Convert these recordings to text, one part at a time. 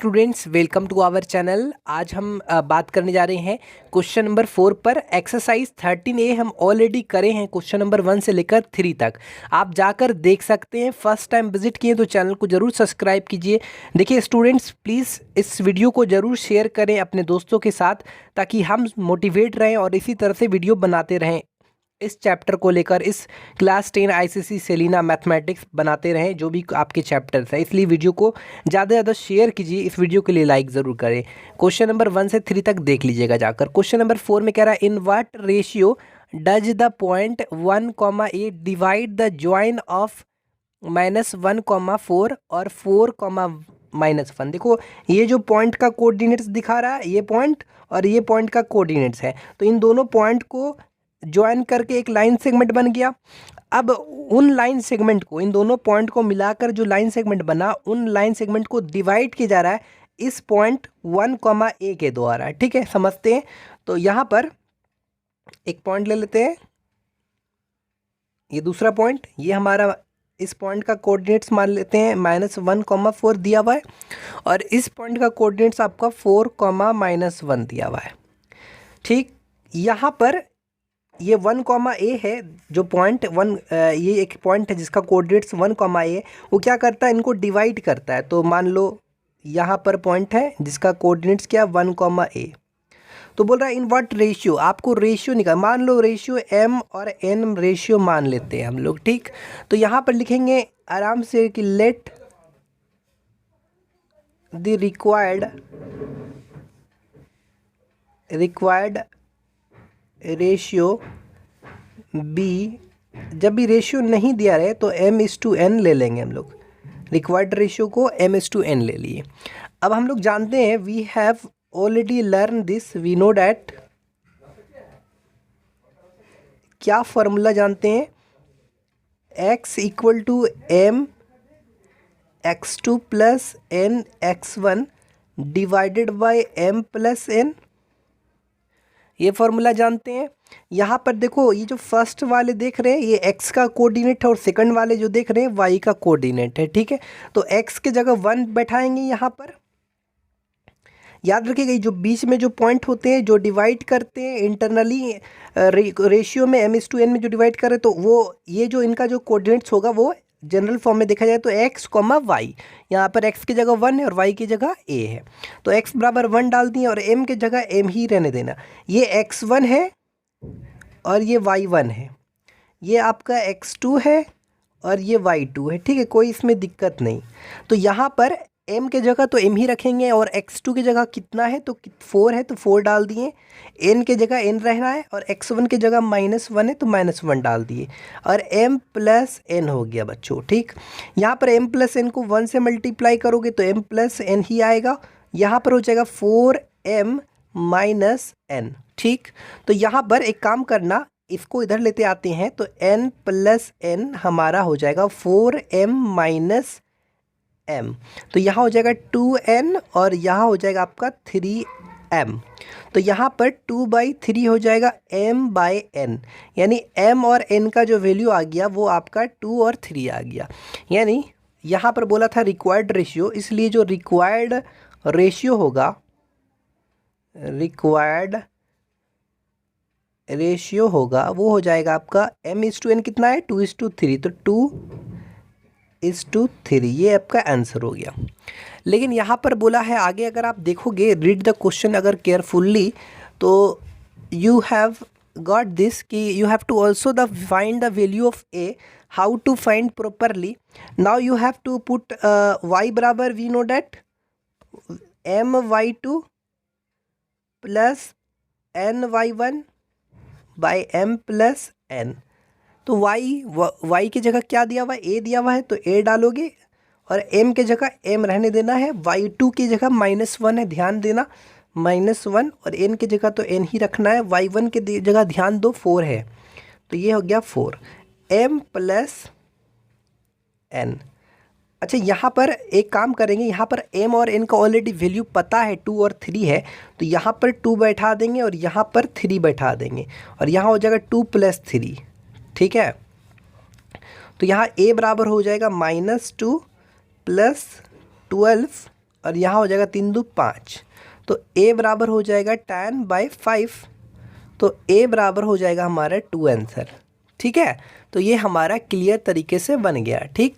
Students, welcome to our channel. आज हम बात करने जा रहे हैं क्वेश्चन नंबर 4 पर। एक्सरसाइज 13A हम ऑलरेडी करे हैं, क्वेश्चन नंबर 1 से लेकर 3 तक आप जाकर देख सकते हैं। फर्स्ट टाइम विजिट किए तो चैनल को ज़रूर सब्सक्राइब कीजिए। देखिए स्टूडेंट्स, प्लीज़ इस वीडियो को ज़रूर शेयर करें अपने दोस्तों के साथ, ताकि हम मोटिवेट रहें और इसी तरह से वीडियो बनाते रहें। इस चैप्टर को लेकर इस क्लास 10 आईसीएसई सेलिना मैथमेटिक्स बनाते रहें, जो भी आपके चैप्टर्स हैं। इसलिए वीडियो को ज़्यादा से ज़्यादा शेयर कीजिए। इस वीडियो के लिए लाइक ज़रूर करें। क्वेश्चन नंबर 1 से 3 तक देख लीजिएगा जाकर। क्वेश्चन नंबर 4 में कह रहा है, in what ratio does the point 1, 8 divide the join of -1, 4 और 4, -1। देखो ये जो पॉइंट का कोऑर्डिनेट्स दिखा रहा है, ये पॉइंट और ये पॉइंट का कोऑर्डिनेट्स है, तो इन दोनों पॉइंट को ज्वाइन करके एक लाइन सेगमेंट बन गया। अब उन लाइन सेगमेंट को, इन दोनों पॉइंट को मिलाकर जो लाइन सेगमेंट बना, उन लाइन सेगमेंट को डिवाइड किया जा रहा है इस पॉइंट 1, के द्वारा। ठीक है, समझते हैं। तो यहाँ पर एक पॉइंट ले लेते हैं, ये दूसरा पॉइंट, ये हमारा इस पॉइंट का कोऑर्डिनेट्स मान लेते हैं -1, 4 दिया हुआ है, और इस पॉइंट का कोऑर्डिनेट्स आपका 4, -1 दिया हुआ है। ठीक, यहाँ पर ये 1, है जो पॉइंट 1, ये एक पॉइंट है जिसका कोऑर्डिनेट्स 1, वो क्या करता है, इनको डिवाइड करता है। तो मान लो यहाँ पर पॉइंट है जिसका कोऑर्डिनेट्स क्या, 1, तो बोल रहा है इन व्हाट रेशियो, आपको रेशियो निकाल। मान लो रेशियो m और n रेशियो मान लेते हैं हम लोग। ठीक, तो यहाँ पर लिखेंगे आराम से कि let the required ratio be. जब भी रेशियो नहीं दिया रहे तो m/n ले लेंगे हम लोग। रिक्वायर्ड रेशियो को m/n ले लिए। अब हम लोग जानते हैं, we have already learn this, we know that, क्या फॉर्मूला जानते हैं, x = m x2 + n x1 divided by m + n, ये फॉर्मूला जानते हैं। यहाँ पर देखो, ये जो फर्स्ट वाले देख रहे हैं ये x का कोऑर्डिनेट है, और सेकंड वाले जो देख रहे हैं y का कोऑर्डिनेट है। ठीक है, तो x के जगह 1 बैठाएंगे यहाँ पर। याद रखिएगा, जो बीच में जो पॉइंट होते हैं जो डिवाइड करते हैं इंटरनली रेशियो में m/n में जो डिवाइड करे, तो वो ये जो इनका जो कोऑर्डिनेट्स होगा वो जनरल फॉर्म में देखा जाए तो x, y, यहाँ पर x की जगह 1 है और y की जगह a है, तो x = 1 डाल दिए और m की जगह m ही रहने देना। ये x1 है और ये y1 है, ये आपका x2 है और ये y2 है। ठीक है, कोई इसमें दिक्कत नहीं। तो यहाँ पर m के जगह तो m ही रखेंगे, और x2 की जगह कितना है तो 4 है, तो 4 डाल दिए। n के जगह n रहना है, और x1 की जगह -1 है तो -1 डाल दिए, और m + n हो गया बच्चों। ठीक, यहाँ पर m + n को 1 से मल्टीप्लाई करोगे तो m + n ही आएगा। यहाँ पर हो जाएगा 4m - n। ठीक, तो यहाँ पर एक काम करना, इसको इधर लेते आते हैं, तो n + n हमारा हो जाएगा 4m - m, तो यहाँ हो जाएगा 2n और यहाँ हो जाएगा आपका 3m। तो यहाँ पर 2/3 हो जाएगा m/n, यानी m और n का जो वैल्यू आ गया वो आपका 2 और 3 आ गया। यानी यहाँ पर बोला था रिक्वायर्ड रेशियो, इसलिए जो रिक्वायर्ड रेशियो होगा, वो हो जाएगा आपका m/n कितना है, 2:3, तो 2:3, ये आपका आंसर हो गया। लेकिन यहाँ पर बोला है आगे, अगर आप देखोगे, रीड द क्वेश्चन अगर केयरफुल्ली, तो यू हैव गॉट दिस कि you have to also the find the value of a, how to find properly. Now you have to put y बराबर, we know that my2 + ny1 by m + n। तो y की जगह क्या दिया हुआ है, a दिया हुआ है, तो a डालोगे, और m की जगह m रहने देना है। y2 की जगह -1 है, ध्यान देना, -1, और n की जगह तो n ही रखना है। y1 की जगह ध्यान दो 4 है, तो ये हो गया 4, m + n। अच्छा, यहाँ पर एक काम करेंगे, यहाँ पर m और n का ऑलरेडी वैल्यू पता है, 2 और 3 है, तो यहाँ पर 2 बैठा देंगे और यहाँ पर 3 बैठा देंगे, और यहाँ हो जाएगा 2 + 3। ठीक है, तो यहाँ a बराबर हो जाएगा -2 + 12 और यहाँ हो जाएगा 3 2 5, तो a बराबर हो जाएगा 10/5, तो a बराबर हो जाएगा हमारा 2 आंसर। ठीक है, तो ये हमारा क्लियर तरीके से बन गया। ठीक,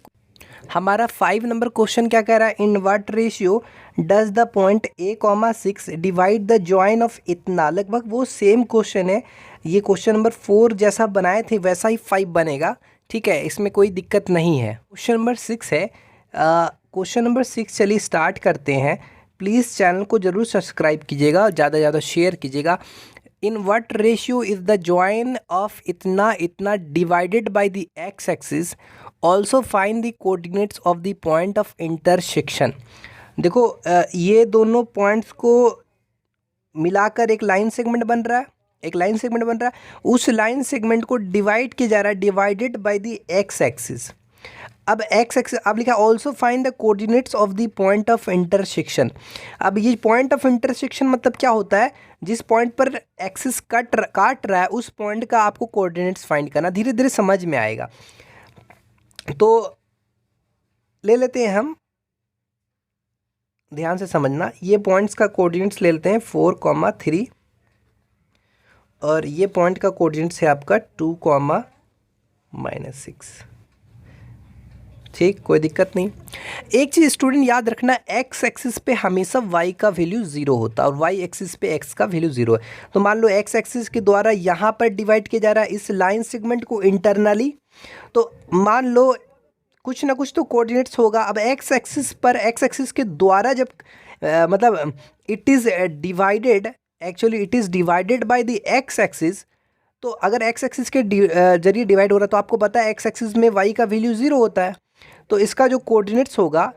हमारा 5 नंबर क्वेश्चन क्या कह रहा है, in what ratio does the point a,6 divide the join of इतना। लगभग वो सेम क्वेश्चन है, ये क्वेश्चन नंबर 4 जैसा बनाए थे वैसा ही 5 बनेगा। ठीक है, इसमें कोई दिक्कत नहीं है। क्वेश्चन नंबर 6 है, क्वेश्चन नंबर 6 चलिए स्टार्ट करते हैं। प्लीज़ चैनल को ज़रूर सब्सक्राइब कीजिएगा, ज़्यादा से ज़्यादा शेयर कीजिएगा। In what ratio is the join of इतना इतना divided by the x axis, also find the coordinates of the point of intersection. देखो ये दोनों पॉइंट्स को मिलाकर एक लाइन सेगमेंट बन रहा है, एक लाइन सेगमेंट बन रहा है। उस लाइन सेगमेंट को डिवाइड किया जा रहा है, divided by the x axis. अब एक्स एक्सिस अब लिखा also find the coordinates of the point of intersection. अब ये पॉइंट ऑफ इंटरसेक्शन मतलब क्या होता है, जिस पॉइंट पर एक्सिस काट रहा है उस पॉइंट का आपको कोऑर्डिनेट्स फाइंड करना। धीरे धीरे समझ में आएगा। तो ले लेते हैं हम, ध्यान से समझना, ये पॉइंट्स का कोऑर्डिनेट्स ले लेते हैं 4,3 और ये पॉइंट का कोऑर्डिनेट्स है आपका 2,-6। ठीक, कोई दिक्कत नहीं। एक चीज़ स्टूडेंट याद रखना, एक्स एक्सिस पे हमेशा वाई का वैल्यू 0 होता है और वाई एक्सिस पे एक्स का वैल्यू 0 है। तो मान लो एक्स एक्सिस के द्वारा यहाँ पर डिवाइड किया जा रहा है इस लाइन सेगमेंट को इंटरनली, तो मान लो कुछ ना कुछ तो कोऑर्डिनेट्स होगा। अब एक्स एक्सिस पर एक्स एक्सिस के द्वारा जब मतलब it is divided, actually it is divided by the x axis, तो अगर एक्स एक्सिस के जरिए डिवाइड हो रहा है तो आपको पता है एक्स एक्सिस में वाई का वैल्यू 0 होता है। तो इसका जो कोऑर्डिनेट्स होगा,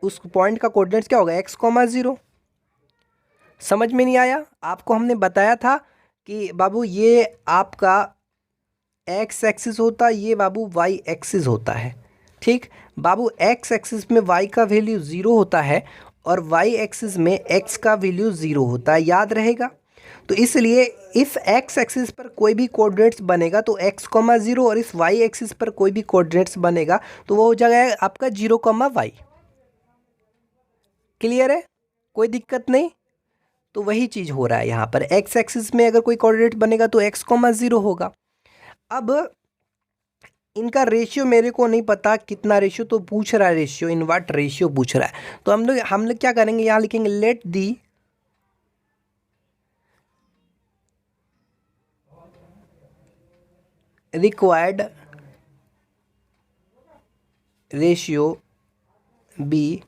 उस पॉइंट का कोऑर्डिनेट्स क्या होगा, x,0। समझ में नहीं आया? आपको हमने बताया था कि बाबू ये आपका x एक्सिस होता है, ये बाबू y एक्सिस होता है। ठीक बाबू, x एक्सिस में y का वैल्यू 0 होता है और y एक्सिस में x का वैल्यू 0 होता है, याद रहेगा। तो इसलिए इफ़ x एक्सिस पर कोई भी कोऑर्डिनेट्स बनेगा तो x,0 और इस y एक्सिस पर कोई भी कोऑर्डिनेट्स बनेगा तो वो हो जाएगा आपका 0,y। क्लियर है, कोई दिक्कत नहीं। तो वही चीज़ हो रहा है यहाँ पर, x एक्सिस में अगर कोई कोऑर्डिनेट बनेगा तो x,0 होगा। अब इनका रेशियो मेरे को नहीं पता कितना रेशियो, तो पूछ रहा है रेशियो, इन व्हाट रेशियो पूछ रहा है। तो हम लोग क्या करेंगे, यहाँ लिखेंगे let the required ratio be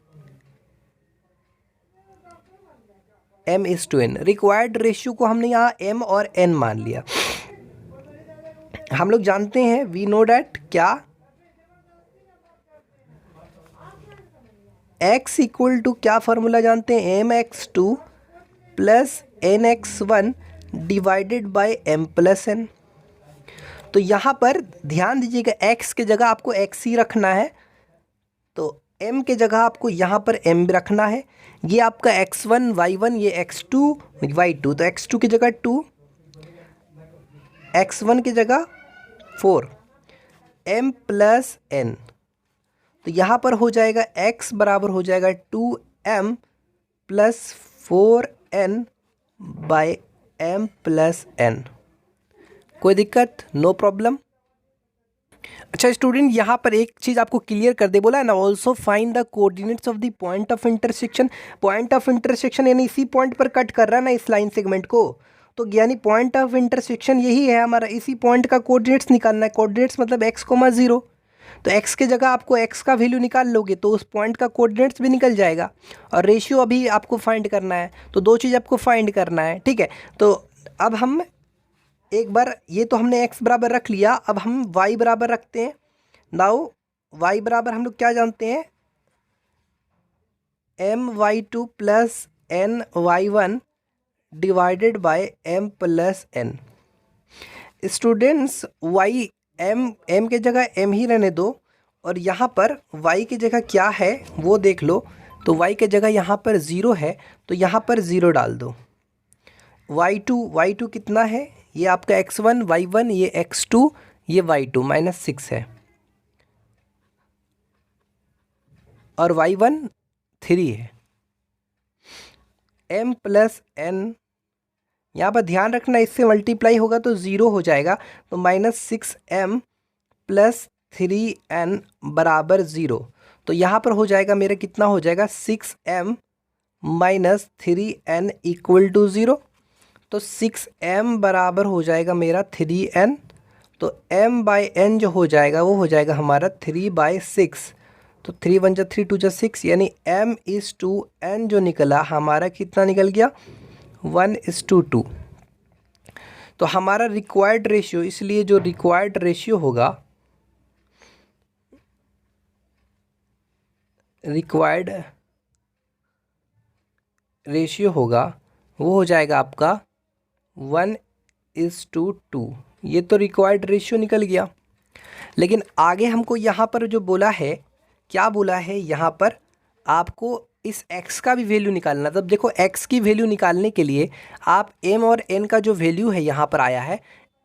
m:n। Required ratio को हमने यहाँ m और n मान लिया। हम लोग जानते हैं, वी नो डैट क्या, x इक्वल टू क्या फॉर्मूला जानते हैं, mx2 plus nx1 divided by m+n। तो यहाँ पर ध्यान दीजिएगा, x के जगह आपको x ही रखना है, तो m के जगह आपको यहाँ पर m रखना है। ये आपका x1 y1, ये x2 y2, तो x2 की जगह 2, x1 की जगह 4, m+n। तो यहाँ पर हो जाएगा x बराबर हो जाएगा 2m plus 4n bye m+n। कोई दिक्कत, नो प्रॉब्लम। अच्छा स्टूडेंट, यहाँ पर एक चीज़ आपको क्लियर कर दे, बोला है ना, also find the coordinates of the point of intersection. Point of intersection यानी इसी पॉइंट पर कट कर रहा है ना इस लाइन सेगमेंट को, तो यानी पॉइंट ऑफ इंटरसेक्शन यही है हमारा, इसी पॉइंट का कोऑर्डिनेट्स निकालना है। कोऑर्डिनेट्स मतलब x,0, तो x के जगह आपको x का वैल्यू निकाल लोगे तो उस पॉइंट का कोऑर्डिनेट्स भी निकल जाएगा, और रेशियो अभी आपको फाइंड करना है। तो दो चीज़ आपको फाइंड करना है, ठीक है। तो अब हम एक बार, ये तो हमने x बराबर रख लिया, अब हम y बराबर रखते हैं। नाउ y बराबर हम लोग क्या जानते हैं, my2 plus ny1 divided by m+n। Students y m के जगह m ही रहने दो, और यहाँ पर y की जगह क्या है वो देख लो। तो y के जगह यहाँ पर 0 है, तो यहाँ पर 0 डाल दो। y2 कितना है, ये आपका x1 y1, ये x2, ये y2 -6 है, और y1 3 है। m प्लस n, यहाँ पर ध्यान रखना इससे मल्टीप्लाई होगा तो 0 हो जाएगा, तो -6m प्लस 3n बराबर 0। तो यहाँ पर हो जाएगा मेरा कितना हो जाएगा 6m minus 3n equal to 0। तो 6m बराबर हो जाएगा मेरा 3n, तो m बाई n जो हो जाएगा वो हो जाएगा हमारा 3/6। तो 3 1 जा 3 2 जा 6, यानी m/n जो निकला हमारा कितना निकल गया 1:2। तो हमारा रिक्वायर्ड रेशियो, इसलिए जो रिक्वायर्ड रेशियो होगा, रिक्वायर्ड रेशियो होगा वो हो जाएगा आपका 1:2। ये तो रिक्वायर्ड रेशियो निकल गया। लेकिन आगे हमको यहाँ पर जो बोला है, क्या बोला है यहाँ पर, आपको इस x का भी वैल्यू निकालना। तब देखो x की वैल्यू निकालने के लिए आप m और n का जो वैल्यू है यहाँ पर आया है,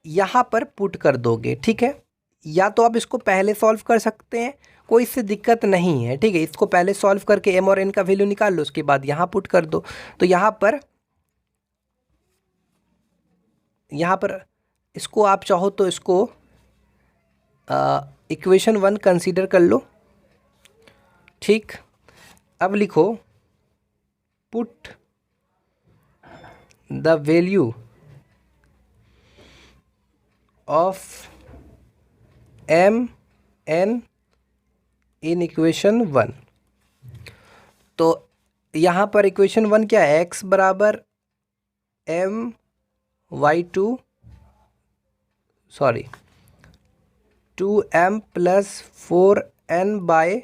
यहाँ पर पुट कर दोगे, ठीक है। या तो आप इसको पहले सॉल्व कर सकते हैं, कोई इससे दिक्कत नहीं है, ठीक है। इसको पहले सॉल्व करके m और n का वैल्यू निकाल लो, उसके बाद यहाँ पुट कर दो। तो यहाँ पर इसको आप चाहो तो इसको इक्वेशन 1 कंसीडर कर लो, ठीक। अब लिखो put the value of m n in equation 1। तो यहाँ पर इक्वेशन 1 क्या है, x बराबर two m plus 4n by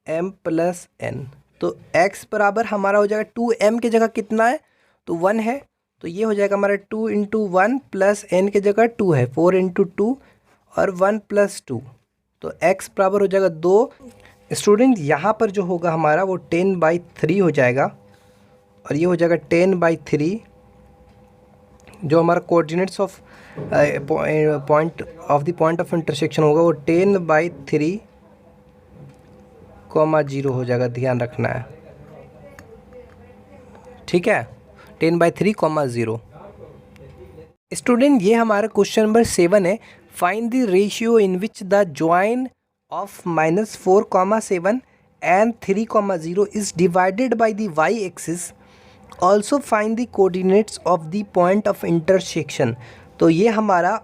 m plus n। तो x बराबर हमारा हो जाएगा 2m की जगह कितना है, तो 1 है, तो ये हो जाएगा हमारा 2 × 1 प्लस n की जगह 2 है, 4 × 2 और 1 + 2, तो x बराबर हो जाएगा 2। स्टूडेंट यहाँ पर जो होगा हमारा वो 10/3 हो जाएगा, और ये हो जाएगा 10/3। जो हमारा coordinates of point of intersection होगा वो 10/3, 0 हो जाएगा, ध्यान रखना है, ठीक है। 10/3, 0। स्टूडेंट ये हमारा क्वेश्चन नंबर 7 है। Find the ratio in which the join of -4, 7 and 3, 0 is divided by the y axis. Also find the coordinates of the point of intersection. तो ये हमारा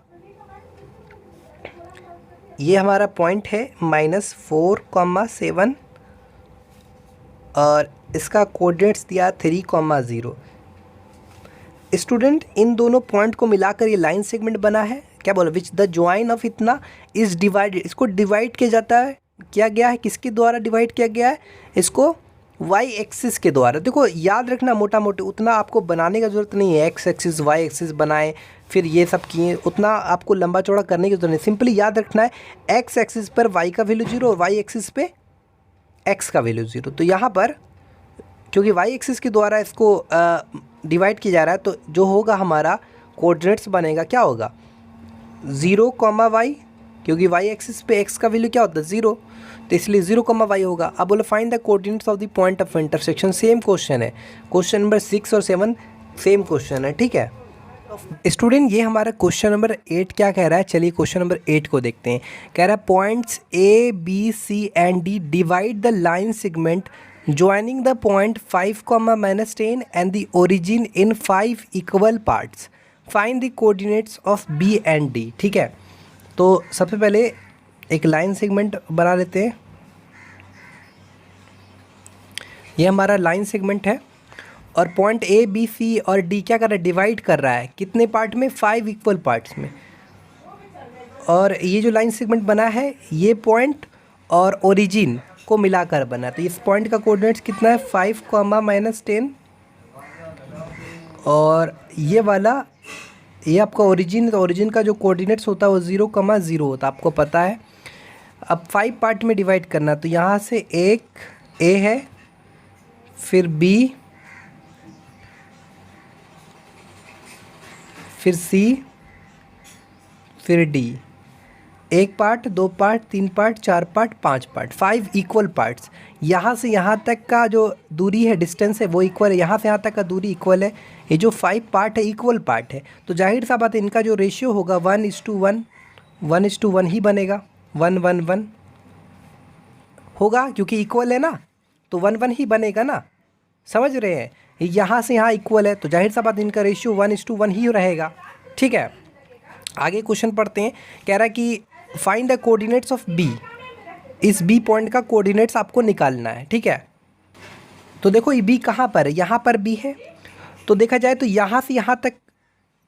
पॉइंट है -4, 7 और इसका कोऑर्डिनेट्स दिया 3, 0। स्टूडेंट इन दोनों पॉइंट को मिलाकर ये लाइन सेगमेंट बना है। क्या बोला, विच द ज्वाइन ऑफ इतना इज डिवाइडेड। इसको डिवाइड किया जाता है, किया गया है, किसके द्वारा डिवाइड किया गया है, इसको वाई एक्सिस के द्वारा। देखो याद रखना, मोटा मोटी उतना आपको बनाने का ज़रूरत नहीं है, एक्स एक्सिस वाई एक्सिस बनाए फिर ये सब किए, उतना आपको लंबा चौड़ा करने की जरूरत नहीं। सिंपली याद रखना है एक्स एक्सिस पर वाई का वैल्यू 0 और वाई एक्सिस पे एक्स का वैल्यू 0। तो यहाँ पर क्योंकि वाई एक्सिस के द्वारा इसको डिवाइड किया जा रहा है, तो जो होगा हमारा कोऑर्डिनेट्स बनेगा, क्या होगा 0, y, क्योंकि वाई एक्सिस पे एक्स का वैल्यू क्या होता है 0, तो इसलिए 0, y होगा। अब बोलो find the coordinates of the point of intersection. Same question है, क्वेश्चन नंबर 6 और 7 सेम क्वेश्चन है, ठीक है। स्टूडेंट ये हमारा क्वेश्चन नंबर 8 क्या कह रहा है, चलिए क्वेश्चन नंबर 8 को देखते हैं। कह रहा है points A, B, C and D divide the line segment joining the point 5, -10 and the origin in 5 equal parts. Find the coordinates of B and D। ठीक है, तो सबसे पहले एक लाइन सेगमेंट बना लेते हैं। ये हमारा लाइन सेगमेंट है और पॉइंट A, B, C और D क्या कर रहा है, डिवाइड कर रहा है कितने पार्ट में, 5 इक्वल पार्ट्स में। और ये जो लाइन सेगमेंट बना है ये पॉइंट और ओरिजिन को मिलाकर बना, तो इस पॉइंट का कोऑर्डिनेट्स कितना है 5, -10 और ये वाला ये आपका ओरिजिन, तो ओरिजिन का जो कोऑर्डिनेट्स होता है वो 0, 0 होता है, आपको पता है। अब 5 पार्ट में डिवाइड करना, तो यहाँ से एक A है, फिर B, फिर C, फिर D। 1 part, 2 part, 3 part, 4 part, 5 part, 5 equal parts. यहाँ से यहाँ तक का जो दूरी है, डिस्टेंस है, वो इक्वल है। यहाँ से यहाँ तक का दूरी इक्वल है। ये जो 5 पार्ट है इक्वल पार्ट है, तो जाहिर सा बात है इनका जो रेशियो होगा 1:1, 1:1 ही बनेगा। 1:1 होगा, क्योंकि इक्वल है ना, तो 1:1 ही बनेगा ना। समझ रहे हैं? यहाँ से यहाँ इक्वल है, तो जाहिर सा बात इनका रेशियो 1:1 ही रहेगा। ठीक है, आगे क्वेश्चन पढ़ते हैं। कह रहा है कि find the coordinates of B. इस बी पॉइंट का कोऑर्डिनेट्स आपको निकालना है। ठीक है, तो देखो ये बी कहाँ पर है, यहाँ पर बी है। तो देखा जाए तो यहाँ से यहाँ तक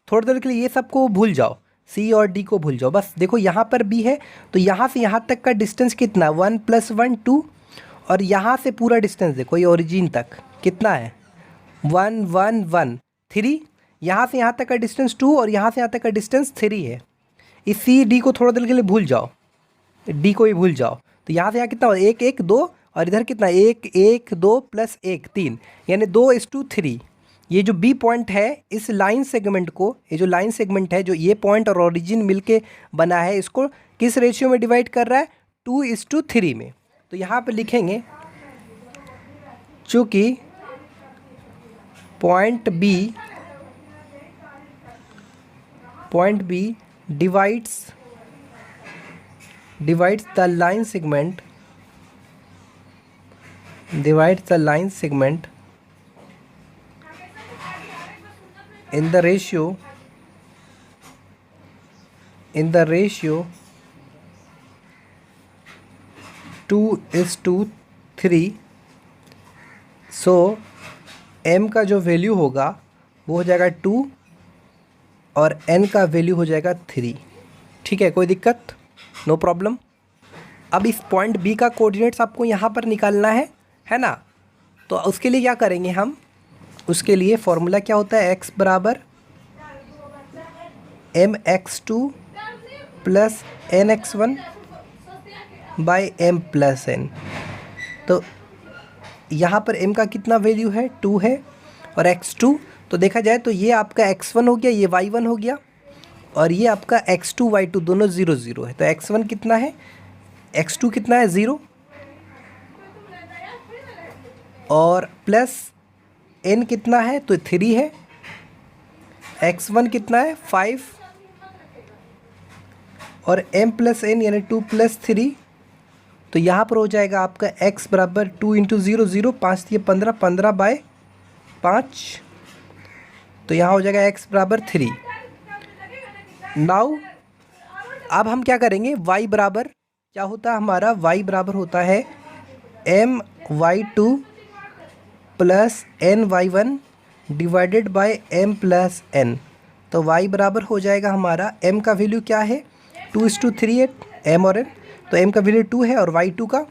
थोड़ी देर के लिए ये सबको भूल जाओ, सी और डी को भूल जाओ। बस देखो यहाँ पर बी है, तो यहाँ से यहाँ तक का डिस्टेंस कितना, 1 + 1 2। और यहाँ से पूरा डिस्टेंस देखो, ये ओरिजिन तक कितना है, 1 1 1 3। यहाँ से यहाँ तक का डिस्टेंस 2 और यहाँ से यहाँ तक का डिस्टेंस 3 है। इस सी डी को थोड़ा देर के लिए भूल जाओ, डी को ही भूल जाओ। तो यहाँ से यहाँ कितना, 1 1 2, और इधर कितना, 1 1 2 + 1 3, यानी 2:3। ये जो बी पॉइंट है, इस लाइन सेगमेंट को, ये जो लाइन सेगमेंट है, जो ये पॉइंट और ओरिजिन मिलके बना है, इसको किस रेशियो में डिवाइड कर रहा है, 2:3 में। तो यहाँ पे लिखेंगे चूँकि point B divides the line segment in the ratio 2:3। So m का जो वैल्यू होगा वो हो जाएगा 2 और n का वैल्यू हो जाएगा 3। ठीक है, कोई दिक्कत, नो प्रॉब्लम। अब इस पॉइंट बी का कोऑर्डिनेट्स आपको यहाँ पर निकालना है ना। तो उसके लिए क्या करेंगे हम, उसके लिए फॉर्मूला क्या होता है, x = mx2 + nx1 / m + n। तो यहाँ पर m का कितना वैल्यू है, 2 है, और x2, तो देखा जाए तो ये आपका x1 हो गया, ये y1 हो गया, और ये आपका x2 y2 दोनों 0 0 है। तो x1 कितना है, x2 कितना है, 0, और प्लस n कितना है, तो 3 है। x1 कितना है, 5, और m + n यानी 2 + 3। तो यहाँ पर हो जाएगा आपका x = 2 × 0 0, 5 × 15, 15/5। तो यहाँ हो जाएगा x = 3। नाउ अब हम क्या करेंगे, y बराबर क्या होता है हमारा, y बराबर होता है my2 + ny1 / m + n। तो y बराबर हो जाएगा हमारा, m का वैल्यू क्या है, 2:3 है, m और n। तो m का वैल्यू 2 है, और y2 का,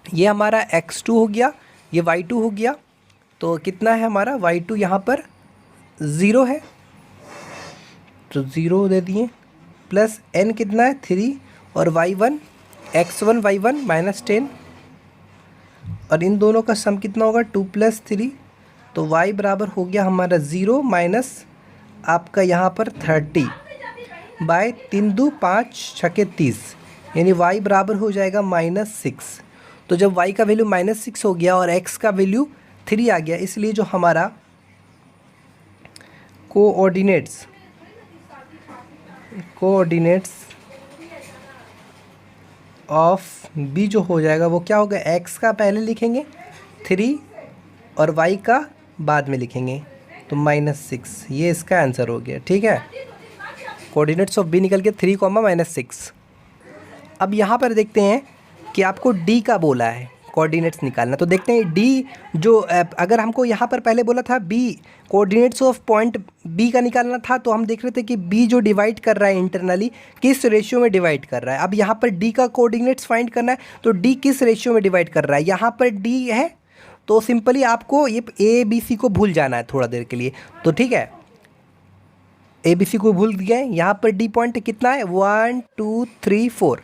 ये हमारा x2 हो गया, ये y2 हो गया। तो कितना है हमारा, y2 यहाँ पर 0 है, तो 0 दे दिए, प्लस n कितना है, 3, और y1 x1 y1 -10, और इन दोनों का सम कितना होगा, 2 + 3। तो y बराबर हो गया हमारा 0 माइनस आपका यहाँ पर 30/3 2 5 6 30, यानी y बराबर हो जाएगा -6। तो जब y का वैल्यू -6 हो गया और x का वैल्यू 3 आ गया, इसलिए जो हमारा कोऑर्डिनेट्स ऑफ b जो हो जाएगा वो क्या होगा, x का पहले लिखेंगे 3 और y का बाद में लिखेंगे, तो -6। ये इसका आंसर हो गया। ठीक है, कोऑर्डिनेट्स ऑफ b निकल के 3, -6। अब यहाँ पर देखते हैं कि आपको d का बोला है कोऑर्डिनेट्स निकालना। तो देखते हैं d जो, अगर हमको यहाँ पर पहले बोला था b coordinates of point b का निकालना था, तो हम देख रहे थे कि b जो डिवाइड कर रहा है इंटरनली किस रेशियो में डिवाइड कर रहा है। अब यहाँ पर d का कोऑर्डिनेट्स फाइंड करना है, तो d किस रेशियो में डिवाइड कर रहा है, यहाँ पर d है, तो सिंपली आपको ये a b c को भूल जाना है थोड़ा देर के लिए। तो ठीक है, a b c को भूल गए। यहाँ पर d पॉइंट कितना है, 1 2 3 4,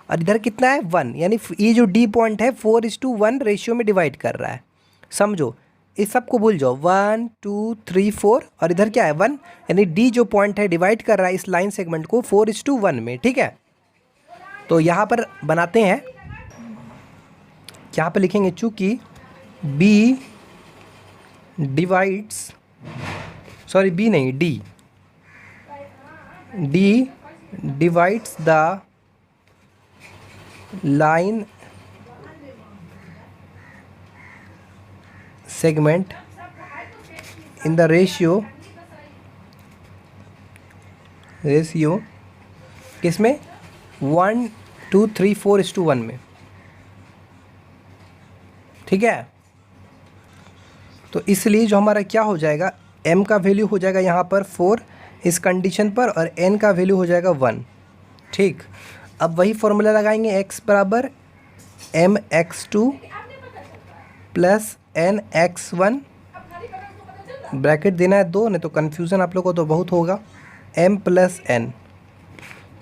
और इधर कितना है 1, यानी ये जो D पॉइंट है 4:1 रेशियो में डिवाइड कर रहा है। समझो, इस सब को भूल जाओ, 1 2 3 4, और इधर क्या है 1, यानी D जो पॉइंट है डिवाइड कर रहा है इस लाइन सेगमेंट को 4:1 में। ठीक है, तो यहाँ पर बनाते हैं, यहाँ पर लिखेंगे चूँकि बी डिवाइड्स, सॉरी बी नहीं, D divides the line segment in the ratio किसमें 1 2 3 4:1 में, ठीक है। तो इसलिए जो हमारा क्या हो जाएगा, m का वैल्यू हो जाएगा यहाँ पर 4 इस कंडीशन पर, और n का वैल्यू हो जाएगा 1, ठीक। अब वही फॉर्मूला लगाएंगे, x बराबर mx2 प्लस nx1, ब्रैकेट देना है 2, नहीं तो कन्फ्यूज़न आप लोग को तो बहुत होगा, m प्लस n।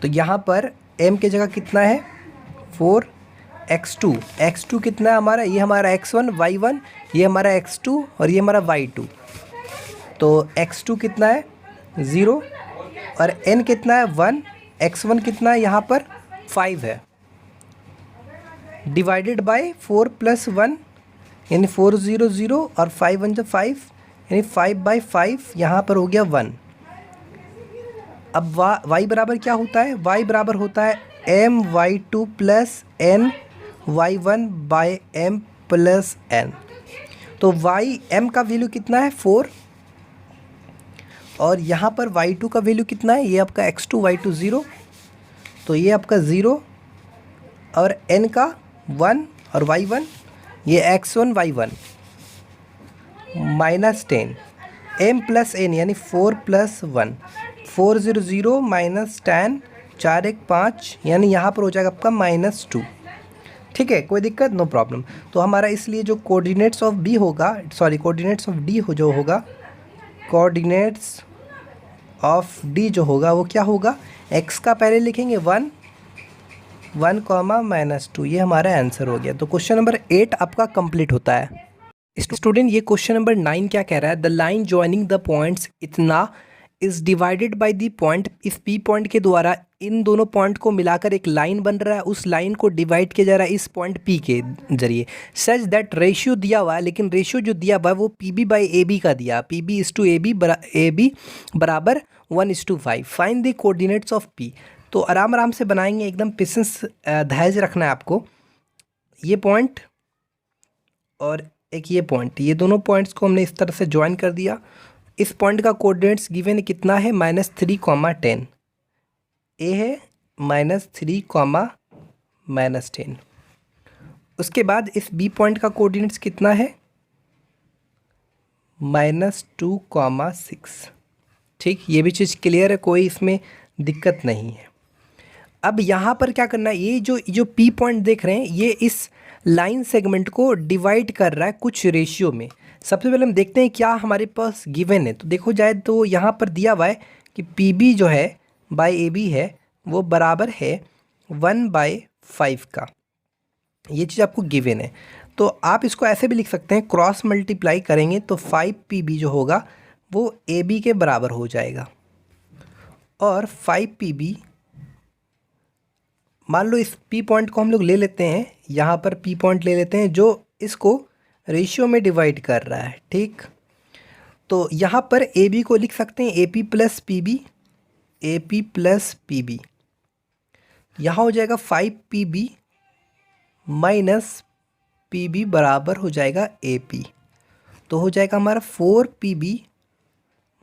तो यहाँ पर m की जगह कितना है 4, x2 कितना है हमारा, ये हमारा x1 y1, ये हमारा x2 और ये हमारा y2। तो x2 कितना है 0 और n कितना है 1, x1 कितना है यहाँ पर 5 है, डिवाइडेड बाय 4 + 1 यानी 4 0 0 और 5 1 5 यानी 5/5 यहाँ पर हो गया 1। अब y बराबर क्या होता है, y बराबर होता है my2 plus n y1/m plus n। तो m का वैल्यू कितना है 4 और यहाँ पर y2 का वैल्यू कितना है, ये आपका x2 y2 0, तो ये आपका 0 और n का 1 और y1 ये x1 y1 -10 m plus n यानी 4 + 1 4 0 0 -10 4 1 5 यानी यहाँ पर हो जाएगा आपका -2, ठीक है, कोई दिक्कत, नो प्रॉब्लम। तो हमारा इसलिए जो कोऑर्डिनेट्स ऑफ बी होगा, सॉरी कोऑर्डिनेट्स ऑफ डी हो जो होगा, कोऑर्डिनेट्स ऑफ डी जो होगा वो क्या होगा, x का पहले लिखेंगे 1 1, -2, ये हमारा आंसर हो गया। तो क्वेश्चन नंबर 8 आपका कंप्लीट होता है। स्टूडेंट ये क्वेश्चन नंबर 9 क्या कह रहा है, the line joining the points इतना is divided by the point, इस पी पॉइंट के द्वारा इन दोनों पॉइंट को मिलाकर एक लाइन बन रहा है, उस लाइन को डिवाइड किया जा रहा है इस पॉइंट पी के जरिए, सच दैट रेशियो दिया हुआ है, लेकिन रेशियो जो दिया हुआ है वो PB/AB का दिया, PB/AB बराबर 1:5। Find the coordinates of P। तो आराम आराम से बनाएंगे, एकदम पेशेंस धैर्य रखना है आपको। ये पॉइंट और एक ये पॉइंट, ये दोनों पॉइंट्स को हमने इस तरह से ज्वाइन कर दिया। इस पॉइंट का कोऑर्डिनेट्स गिवन कितना है -3, 10, ए है -3, -10। उसके बाद इस बी पॉइंट का कोऑर्डिनेट्स कितना है -2, 6, ठीक। ये भी चीज़ क्लियर है, कोई इसमें दिक्कत नहीं है। अब यहाँ पर क्या करना है, ये जो पी पॉइंट देख रहे हैं ये इस लाइन सेगमेंट को डिवाइड कर रहा है कुछ रेशियो में। सबसे पहले हम देखते हैं क्या हमारे पास गिवन है। तो देखो जाए तो यहाँ पर दिया हुआ है कि PB जो है /AB है वो बराबर है 1/5 का, ये चीज़ आपको गिवन है। तो आप इसको ऐसे भी लिख सकते हैं, क्रॉस मल्टीप्लाई करेंगे तो 5PB जो होगा वो AB के बराबर हो जाएगा, और 5PB मान लो इस P पॉइंट को हम लोग ले लेते हैं, यहाँ पर P पॉइंट ले लेते हैं जो इसको रेशियो में डिवाइड कर रहा है, ठीक। तो यहाँ पर AB को लिख सकते हैं AP + PB, यहाँ हो जाएगा 5PB - PB बराबर हो जाएगा AP, तो हो जाएगा हमारा 4PB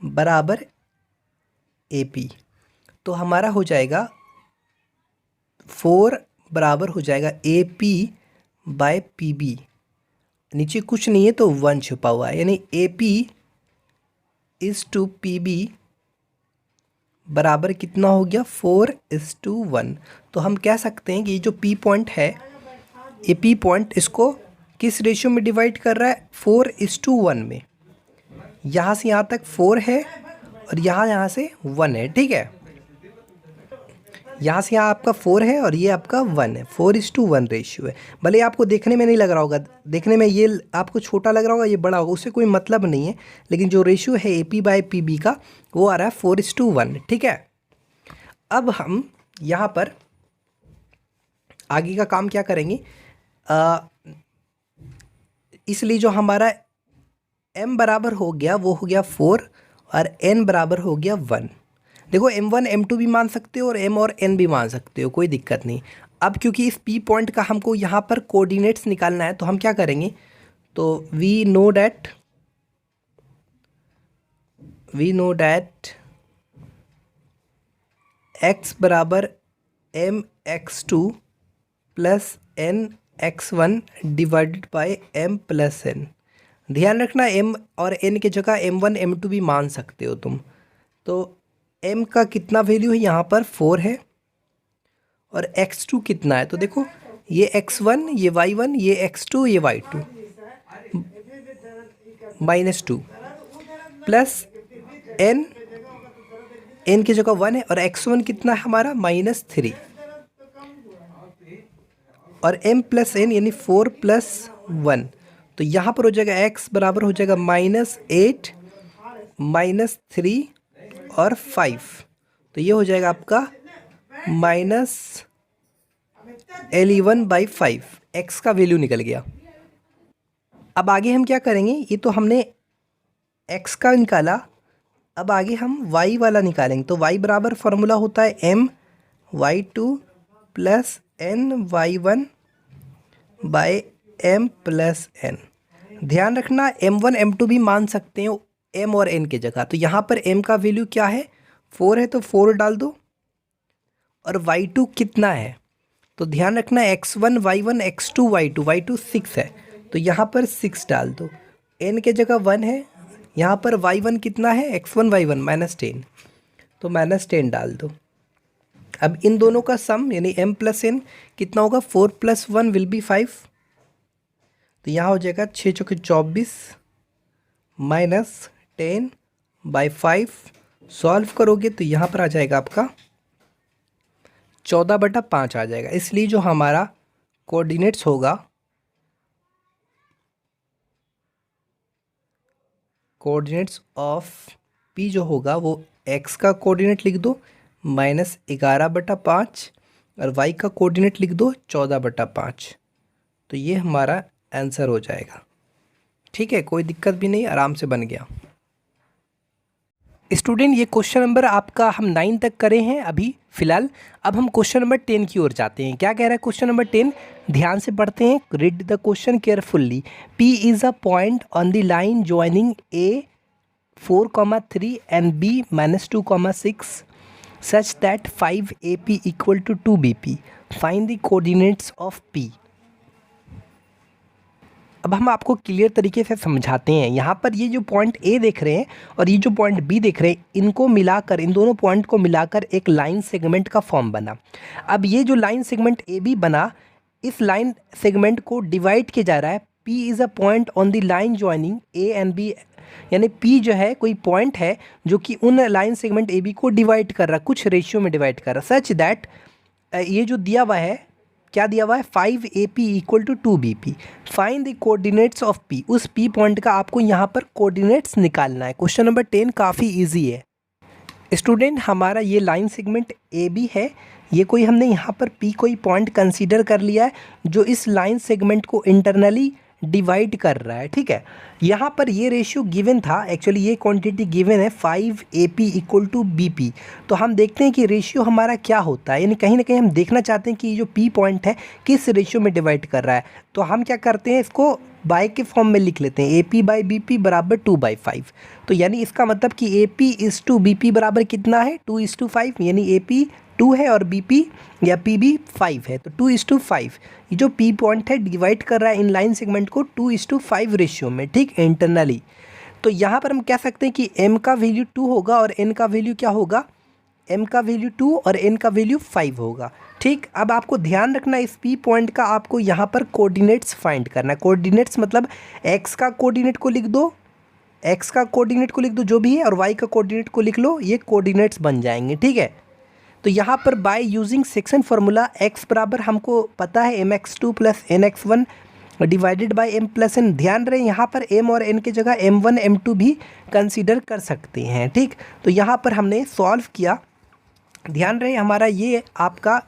बराबर AP। तो हमारा हो जाएगा 4 बराबर हो जाएगा AP/PB, नीचे कुछ नहीं है तो 1 छुपा हुआ है, यानी AP/PB बराबर कितना हो गया 4:1। तो हम कह सकते हैं कि ये जो P पॉइंट है, ये P पॉइंट इसको किस रेशियो में डिवाइड कर रहा है 4:1 में। यहाँ से यहाँ तक 4 है और यहाँ से 1 है, ठीक है। यहाँ से यहाँ आपका 4 है और ये आपका 1 है, 4:1 रेशियो है। भले आपको देखने में नहीं लग रहा होगा, देखने में ये आपको छोटा लग रहा होगा, ये बड़ा होगा, उससे कोई मतलब नहीं है, लेकिन जो रेशियो है AP/PB का वो आ रहा है 4:1, ठीक है। अब हम यहाँ पर आगे का काम क्या करेंगे, इसलिए जो हमारा m बराबर हो गया वो हो गया 4 और n बराबर हो गया 1। देखो m1 m2 भी मान सकते हो और m और n भी मान सकते हो, कोई दिक्कत नहीं। अब क्योंकि इस p पॉइंट का हमको यहाँ पर कोऑर्डिनेट्स निकालना है तो हम क्या करेंगे, तो वी नो डैट x बराबर m x2 plus n x1 divided by m plus n। ध्यान रखना m और n की जगह m1 m2 भी मान सकते हो तुम। तो m का कितना वैल्यू है यहाँ पर 4 है और x2 कितना है, तो देखो ये x1 ये y1 ये x2 ये y2 -2 प्लस n की जगह 1 है और x1 कितना है हमारा -3 और m प्लस n यानी 4 प्लस 1, तो यहाँ पर हो जाएगा x बराबर हो जाएगा -8 -3 और 5, तो ये हो जाएगा आपका -11/5। x का वैल्यू निकल गया। अब आगे हम क्या करेंगे, ये तो हमने x का निकाला, अब आगे हम y वाला निकालेंगे। तो y बराबर फॉर्मूला होता है my2 plus ny1 by m plus n। ध्यान रखना m1 m2 भी मान सकते हो m और n की जगह। तो यहाँ पर m का वैल्यू क्या है, 4 है तो 4 डाल दो और y2 कितना है, तो ध्यान रखना x1 y1 x2 y2 6 है तो यहाँ पर 6 डाल दो। n के जगह 1 है, यहाँ पर y1 कितना है x1 y1 -10 तो -10 डाल दो। अब इन दोनों का सम यानी m प्लस n कितना होगा, 4 + 1 विल बी 5, तो यहाँ हो जाएगा 6 × 24 -10/5। सॉल्व करोगे तो यहाँ पर आ जाएगा आपका 14/5 आ जाएगा। इसलिए जो हमारा कोऑर्डिनेट्स होगा, कोऑर्डिनेट्स ऑफ p जो होगा वो x का कोऑर्डिनेट लिख दो -11/5 और y का कोऑर्डिनेट लिख दो 14/5, तो ये हमारा आंसर हो जाएगा। ठीक है, कोई दिक्कत भी नहीं, आराम से बन गया। स्टूडेंट ये क्वेश्चन नंबर आपका हम 9 तक करे हैं अभी फिलहाल। अब हम क्वेश्चन नंबर 10 की ओर जाते हैं। क्या कह रहा है क्वेश्चन नंबर 10, ध्यान से पढ़ते हैं, read the question carefully. P is a point on the line joining A 4,3 and B -2,6 such that 5 AP equal to 2 BP. Find the coordinates of P. अब हम आपको क्लियर तरीके से समझाते हैं। यहाँ पर ये जो पॉइंट ए देख रहे हैं और ये जो पॉइंट बी देख रहे हैं, इनको मिलाकर, इन दोनों पॉइंट को मिलाकर एक लाइन सेगमेंट का फॉर्म बना। अब ये जो लाइन सेगमेंट ए बी बना, इस लाइन सेगमेंट को डिवाइड किया जा रहा है। P is a point on the line joining A and B, यानी पी जो है कोई पॉइंट है जो कि उन लाइन सेगमेंट ए बी को डिवाइड कर रहा है, कुछ रेशियो में डिवाइड कर रहा है, सच दैट ये जो दिया हुआ है, क्या दिया हुआ है, 5 AP = 2 BP। Find the coordinates of P। उस P पॉइंट का आपको यहाँ पर कोऑर्डिनेट्स निकालना है। क्वेश्चन नंबर 10 काफ़ी इजी है स्टूडेंट। हमारा ये लाइन सेगमेंट AB है, ये कोई हमने यहाँ पर P कोई पॉइंट कंसीडर कर लिया है जो इस लाइन सेगमेंट को इंटरनली डिवाइड कर रहा है। ठीक है, यहाँ पर ये रेशियो गिवन था, एक्चुअली ये क्वांटिटी गिवन है 5 AP = BP। तो हम देखते हैं कि रेशियो हमारा क्या होता है, यानी कहीं ना कहीं हम देखना चाहते हैं कि ये जो P पॉइंट है किस रेशियो में डिवाइड कर रहा है। तो हम क्या करते हैं, इसको बाय के फॉर्म में लिख लेते हैं, AP/BP = 2/5। तो यानी इसका मतलब कि AP BP बराबर कितना है, 2:5, यानी AP 2 है और BP या PB 5 है, तो 2:5। ये जो P पॉइंट है डिवाइड कर रहा है इन लाइन सेगमेंट को 2:5 रेशियो में, ठीक, इंटरनली। तो यहाँ पर हम कह सकते हैं कि M का वैल्यू 2 होगा और N का वैल्यू क्या होगा, M का वैल्यू 2 और N का वैल्यू 5 होगा। ठीक, अब आपको ध्यान रखना इस P पॉइंट का आपको यहाँ पर कोऑर्डिनेट्स फाइंड करना है। कोऑर्डिनेट्स मतलब X का कोऑर्डिनेट को लिख दो, X का कोऑर्डिनेट को लिख दो जो भी है, और Y का कोऑर्डिनेट को लिख लो, ये कोऑर्डिनेट्स बन जाएंगे। ठीक है, तो यहाँ पर by using section formula x बराबर हमको पता है mx2 + nx1 divided by m + n। ध्यान रहे यहाँ पर m और n की जगह m1 m2 भी कंसीडर कर सकते हैं। ठीक, तो यहाँ पर हमने सॉल्व किया। ध्यान रहे हमारा ये आपका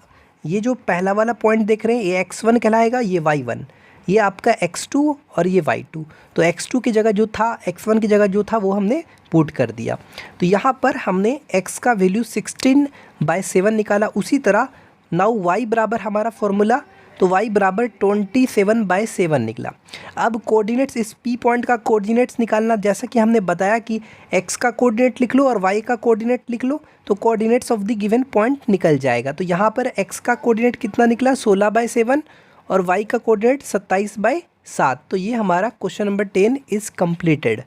ये जो पहला वाला पॉइंट देख रहे हैं ये x1 कहलाएगा, ये y1, ये आपका x2 और ये y2। तो x2 की जगह जो था, x1 की जगह जो था वो हमने पुट कर दिया। तो यहाँ पर हमने x का वैल्यू 16/7 निकाला। उसी तरह नाउ y बराबर हमारा फॉर्मूला, तो y बराबर 27/7 निकला। अब कोऑर्डिनेट्स, इस P पॉइंट का कोऑर्डिनेट्स निकालना, जैसा कि हमने बताया कि x का कोऑर्डिनेट लिख लो और y का कोऑर्डिनेट लिख लो तो coordinates of the given point निकल जाएगा। तो यहाँ पर x का कोऑर्डिनेट कितना निकला 16/7 और y का कोऑर्डिनेट 27/7। तो ये हमारा question number 10 is completed.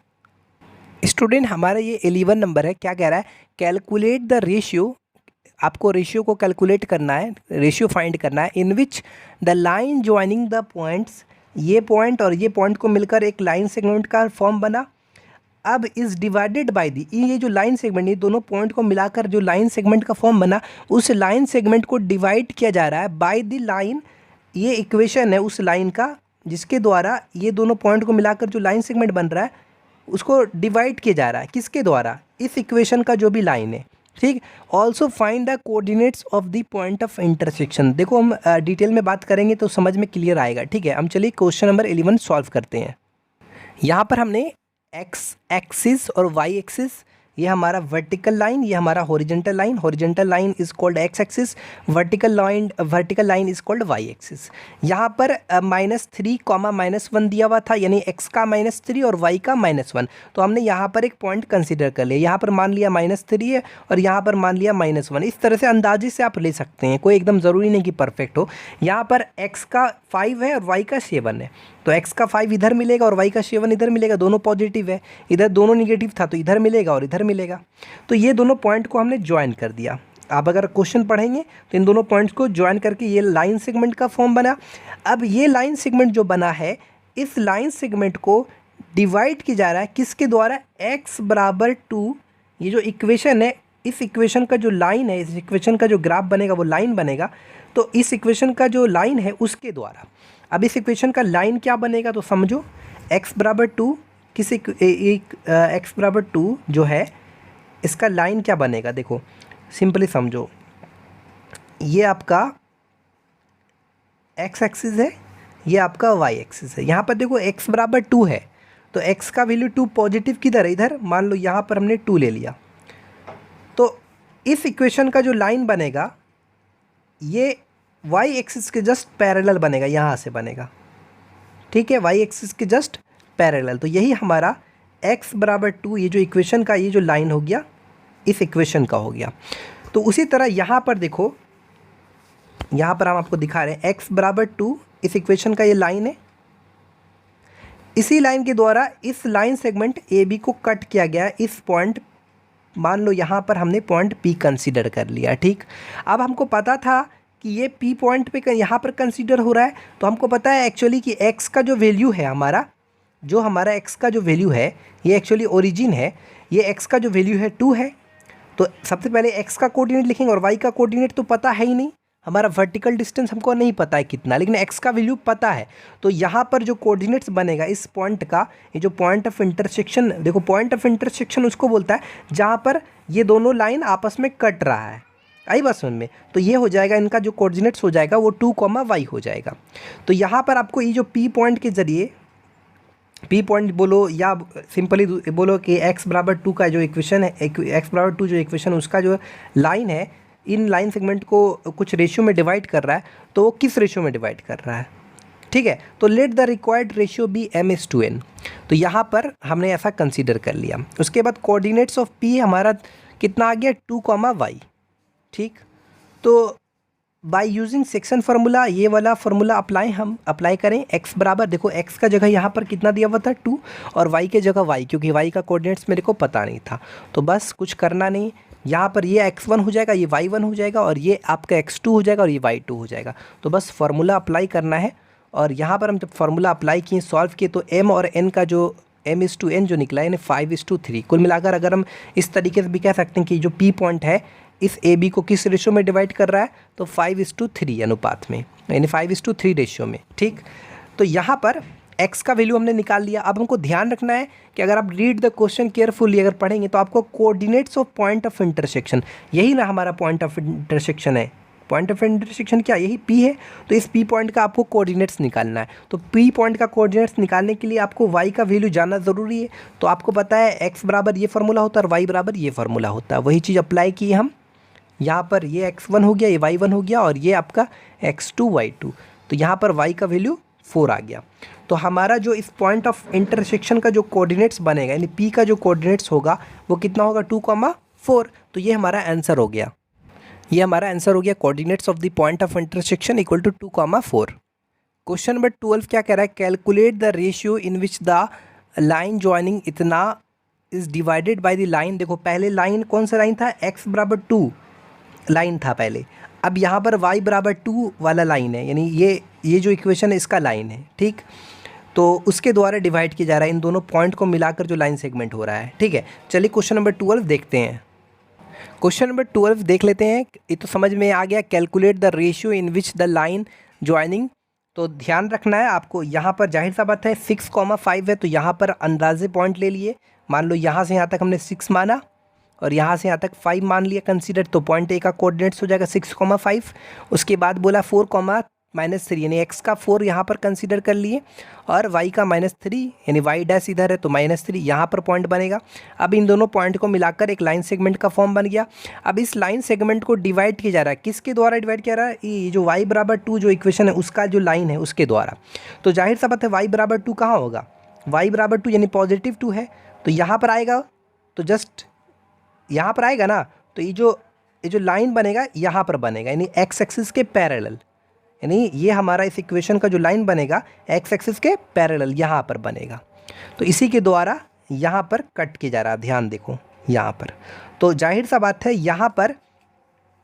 Student हमारा ये 11 नंबर है, क्या कह रहा है, कैलकुलेट द रेशियो, आपको रेशियो को कैलकुलेट करना है, रेशियो फाइंड करना है, in which the line joining the points, ये पॉइंट और ये पॉइंट को मिलकर एक लाइन सेगमेंट का फॉर्म बना। अब इज़ डिवाइडेड बाय दी, ये जो लाइन सेगमेंट, ये दोनों पॉइंट को मिलाकर जो लाइन सेगमेंट का फॉर्म बना, उस लाइन सेगमेंट को डिवाइड किया जा रहा है बाय द लाइन। ये इक्वेशन है उस लाइन का जिसके द्वारा ये दोनों पॉइंट को मिलाकर जो लाइन सेगमेंट बन रहा है उसको डिवाइड किया जा रहा है, किसके द्वारा, इस इक्वेशन का जो भी लाइन है, ठीक। Also find the coordinates of the point of intersection. देखो हम डिटेल में बात करेंगे तो समझ में क्लियर आएगा, ठीक है। हम चलिए क्वेश्चन नंबर 11 सॉल्व करते हैं। यहाँ पर हमने एक्स एक्सिस और वाई एक्सिस, ये हमारा वर्टिकल लाइन, ये हमारा horizontal line, horizontal line is called X axis, vertical line is called Y axis. यहाँ पर -3, -1 दिया हुआ था, यानी एक्स का -3 और वाई का -1। तो हमने यहाँ पर एक पॉइंट कंसीडर कर लिया, यहाँ पर मान लिया -3 है और यहाँ पर मान लिया -1। इस तरह से अंदाजे से आप ले सकते हैं, कोई एकदम ज़रूरी नहीं कि परफेक्ट हो। यहाँ पर एक्स का 5 है और वाई का 7 है, तो x का 5 इधर मिलेगा और y का 7 इधर मिलेगा, दोनों पॉजिटिव है, इधर दोनों निगेटिव था तो इधर मिलेगा और इधर मिलेगा। तो ये दोनों पॉइंट को हमने ज्वाइन कर दिया। आप अगर क्वेश्चन पढ़ेंगे तो इन दोनों पॉइंट्स को ज्वाइन करके ये लाइन सेगमेंट का फॉर्म बना। अब ये लाइन सेगमेंट जो बना है, इस लाइन सेगमेंट को डिवाइड किया जा रहा है किसके द्वारा, x बराबर 2, ये जो इक्वेशन है, इस इक्वेशन का जो लाइन है, इस इक्वेशन का जो ग्राफ बनेगा वो लाइन बनेगा, तो इस इक्वेशन का जो लाइन है उसके द्वारा। अब इस इक्वेशन का लाइन क्या बनेगा तो समझो, x बराबर 2, किसी x बराबर 2 जो है इसका लाइन क्या बनेगा, देखो सिंपली समझो, ये आपका x एक्सिस है, ये आपका y एक्सिस है। यहाँ पर देखो x बराबर 2 है तो x का वैल्यू 2 पॉजिटिव किधर है, इधर, मान लो यहाँ पर हमने 2 ले लिया, तो इस इक्वेशन का जो लाइन बनेगा ये y एक्सिस के जस्ट पैरेलल बनेगा, यहाँ से बनेगा, ठीक है, y एक्सिस के जस्ट पैरेलल। तो यही हमारा x बराबर 2, ये जो इक्वेशन का ये जो लाइन हो गया, इस इक्वेशन का हो गया। तो उसी तरह यहाँ पर देखो, यहाँ पर हम आपको दिखा रहे हैं x बराबर 2, इस इक्वेशन का ये लाइन है, इसी लाइन के द्वारा इस लाइन सेगमेंट AB को कट किया गया इस पॉइंट, मान लो यहाँ पर हमने पॉइंट P कंसीडर कर लिया, ठीक। अब हमको पता था कि ये P पॉइंट पे यहाँ पर कंसीडर हो रहा है, तो हमको पता है एक्चुअली कि x का जो वैल्यू है हमारा, जो हमारा x का जो वैल्यू है, ये एक्चुअली ओरिजिन है, ये x का जो वैल्यू है 2 है। तो सबसे पहले x का कोऑर्डिनेट लिखेंगे और y का कोऑर्डिनेट तो पता है ही नहीं, हमारा वर्टिकल डिस्टेंस हमको नहीं पता है कितना, लेकिन x का वैल्यू पता है। तो यहाँ पर जो कोऑर्डिनेट्स बनेगा इस पॉइंट का, ये जो पॉइंट ऑफ इंटरसेक्शन, देखो पॉइंट ऑफ इंटरसेक्शन उसको बोलता है जहाँ पर ये दोनों लाइन आपस में कट रहा है, आई बात समझ में। तो ये हो जाएगा, इनका जो कोऑर्डिनेट्स हो जाएगा वो 2, y हो जाएगा। तो यहाँ पर आपको ये जो P पॉइंट के ज़रिए, P पॉइंट बोलो या सिंपली बोलो कि x बराबर 2 का जो इक्वेशन है, x बराबर 2 जो इक्वेशन उसका जो लाइन है, इन लाइन सेगमेंट को कुछ रेशियो में डिवाइड कर रहा है, तो वो किस रेशियो में डिवाइड कर रहा है, ठीक है। तो let the required ratio be m:n। तो यहाँ पर हमने ऐसा कंसीडर कर लिया। उसके बाद कोऑर्डिनेट्स ऑफ P हमारा कितना आ गया, 2, y, ठीक। तो बाय यूजिंग सेक्शन फार्मूला, ये वाला फार्मूला हम अप्लाई करें। x बराबर, देखो x का जगह यहाँ पर कितना दिया हुआ था 2 और y के जगह y, क्योंकि y का कोऑर्डिनेट्स मेरे को पता नहीं था, तो बस कुछ करना नहीं, यहाँ पर ये x1 हो जाएगा, ये y1 हो जाएगा और ये आपका x2 हो जाएगा और ये y2 हो जाएगा। तो बस फार्मूला अप्लाई करना है और यहाँ पर हम जब फार्मूला अप्लाई किए, सॉल्व किए, तो m और n का जो m:n जो निकला यानी 5:3। कुल मिलाकर अगर हम इस तरीके से भी कह सकते हैं कि जो P पॉइंट है इस AB को किस रेशियो में डिवाइड कर रहा है, तो 5:3 अनुपात में, यानी 5:3 रेशियो में, ठीक। तो यहाँ पर x का वैल्यू हमने निकाल लिया। अब हमको ध्यान रखना है कि अगर आप रीड द क्वेश्चन केयरफुली अगर पढ़ेंगे तो आपको coordinates of point of intersection, यही ना हमारा पॉइंट ऑफ इंटरसेक्शन है, पॉइंट ऑफ इंटरसेक्शन क्या, यही P है। तो इस P पॉइंट का आपको कोऑर्डिनेट्स निकालना है। तो P पॉइंट का कोऑर्डिनेट्स निकालने के लिए आपको y का वैल्यू जानना ज़रूरी है। तो आपको पता है x बराबर ये फार्मूला होता है और y बराबर ये फार्मूला होता है। वही चीज़ अप्लाई की हम यहाँ पर, ये x1 हो गया, ये y1 हो गया और ये आपका x2 y2। तो यहाँ पर y का वैल्यू 4 आ गया। तो हमारा जो इस पॉइंट ऑफ इंटरसेक्शन का जो कोऑर्डिनेट्स बनेगा, यानी P का जो कोऑर्डिनेट्स होगा वो कितना होगा, 2,4। तो ये हमारा आंसर हो गया, ये हमारा आंसर हो गया, coordinates of the point of intersection equal to 2,4। Question number 12 क्या कह रहा है, calculate the ratio in which the line joining इतना is divided by the line. देखो पहले लाइन कौन सा लाइन था, x बराबर 2 लाइन था पहले। अब यहाँ पर y बराबर 2 वाला लाइन है, यानी ये जो इक्वेशन है इसका लाइन है, ठीक। तो उसके द्वारा डिवाइड किया जा रहा है, इन दोनों पॉइंट को मिलाकर जो लाइन सेगमेंट हो रहा है, ठीक है। चलिए क्वेश्चन नंबर 12 देखते हैं। क्वेश्चन नंबर 12 देख लेते हैं। ये तो समझ में आ गया, calculate the ratio in which the line joining. तो ध्यान रखना है आपको, यहाँ पर जाहिर सा बात है 6,5 है, तो यहाँ पर अंदाजे पॉइंट ले लिए। मान लो यहाँ से यहाँ तक हमने 6 माना और यहाँ से यहाँ तक 5 मान लिया कंसीडर, तो पॉइंट ए का कोऑर्डिनेट्स हो जाएगा 6,5। उसके बाद बोला 4,-3, यानी x का 4 यहाँ पर कंसीडर कर लिए और y का -3, यानी y डैश इधर है तो -3 यहाँ पर पॉइंट बनेगा। अब इन दोनों पॉइंट को मिलाकर एक लाइन सेगमेंट का फॉर्म बन गया। अब इस लाइन सेगमेंट को डिवाइड किया जा रहा है, किसके द्वारा डिवाइड किया जा रहा है, ये जो y बराबर 2 जो इक्वेशन है उसका जो लाइन है उसके द्वारा। तो जाहिर सा बात है y बराबर 2 कहाँ होगा, y बराबर 2 यानी +2 है, तो यहाँ पर आएगा, तो जस्ट यहाँ पर आएगा ना। तो ये जो लाइन बनेगा यहाँ पर बनेगा, यानी x एक्सिस के पैरेलल, यानी ये हमारा इस इक्वेशन का जो लाइन बनेगा x एक्सिस के पैरेलल यहाँ पर बनेगा। तो इसी के द्वारा यहाँ पर कट किया जा रहा है, ध्यान देखो यहाँ पर। तो जाहिर सा बात है यहाँ पर